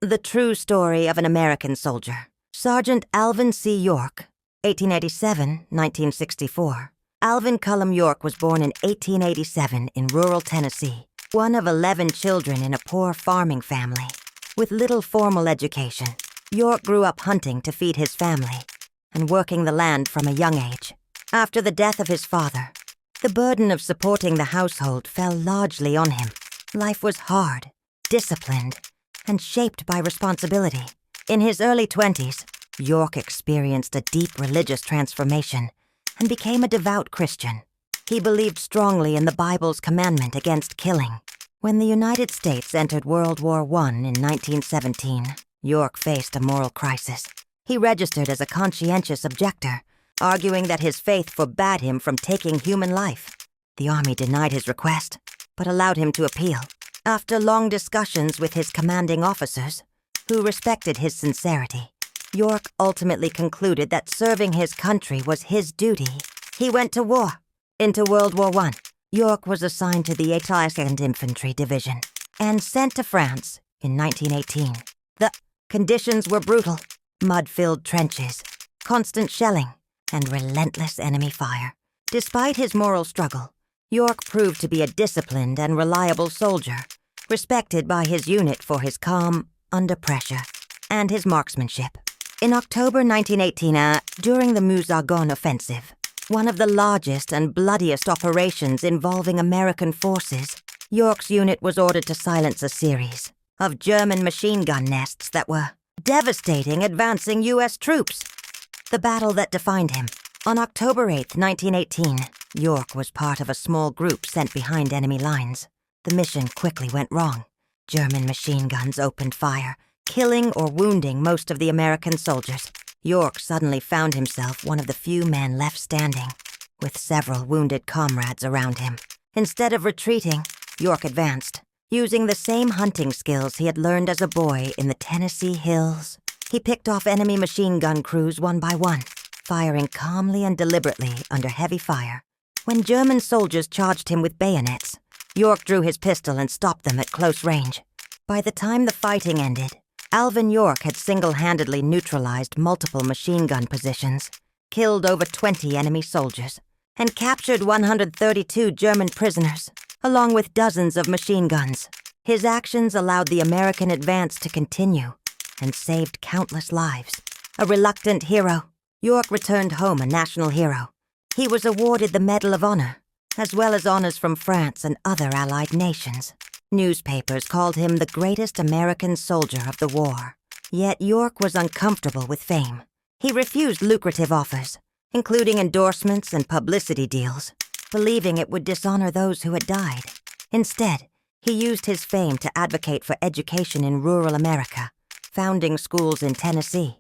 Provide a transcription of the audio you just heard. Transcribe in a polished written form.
The true story of an American soldier, Sergeant Alvin C. York, 1887-1964. Alvin Cullum York was born in 1887 in rural Tennessee, one of 11 children in a poor farming family. With little formal education, York grew up hunting to feed his family and working the land from a young age. After the death of his father, the burden of supporting the household fell largely on him. Life was hard, disciplined, and shaped by responsibility. In his early 20s, York experienced a deep religious transformation and became a devout Christian. He believed strongly in the Bible's commandment against killing. When the United States entered World War I in 1917, York faced a moral crisis. He registered as a conscientious objector, arguing that his faith forbade him from taking human life. The Army denied his request, but allowed him to appeal. After long discussions with his commanding officers, who respected his sincerity, York ultimately concluded that serving his country was his duty. He went to war. Into World War I, York was assigned to the 82nd Infantry Division and sent to France in 1918. The conditions were brutal: mud-filled trenches, constant shelling, and relentless enemy fire. Despite his moral struggle, York proved to be a disciplined and reliable soldier, respected by his unit for his calm under pressure and his marksmanship. In October 1918, during the Meuse-Argonne offensive, one of the largest and bloodiest operations involving American forces, York's unit was ordered to silence a series of German machine gun nests that were devastating advancing U.S. troops. The battle that defined him. On October 8, 1918, York was part of a small group sent behind enemy lines. The mission quickly went wrong. German machine guns opened fire, killing or wounding most of the American soldiers. York suddenly found himself one of the few men left standing, with several wounded comrades around him. Instead of retreating, York advanced, using the same hunting skills he had learned as a boy in the Tennessee hills. He picked off enemy machine gun crews one by one, firing calmly and deliberately under heavy fire. When German soldiers charged him with bayonets, York drew his pistol and stopped them at close range. By the time the fighting ended, Alvin York had single-handedly neutralized multiple machine gun positions, killed over 20 enemy soldiers, and captured 132 German prisoners, along with dozens of machine guns. His actions allowed the American advance to continue and saved countless lives. A reluctant hero, York returned home a national hero. He was awarded the Medal of Honor, as well as honors from France and other Allied nations. Newspapers called him the greatest American soldier of the war. Yet York was uncomfortable with fame. He refused lucrative offers, including endorsements and publicity deals, believing it would dishonor those who had died. Instead, he used his fame to advocate for education in rural America, founding schools in Tennessee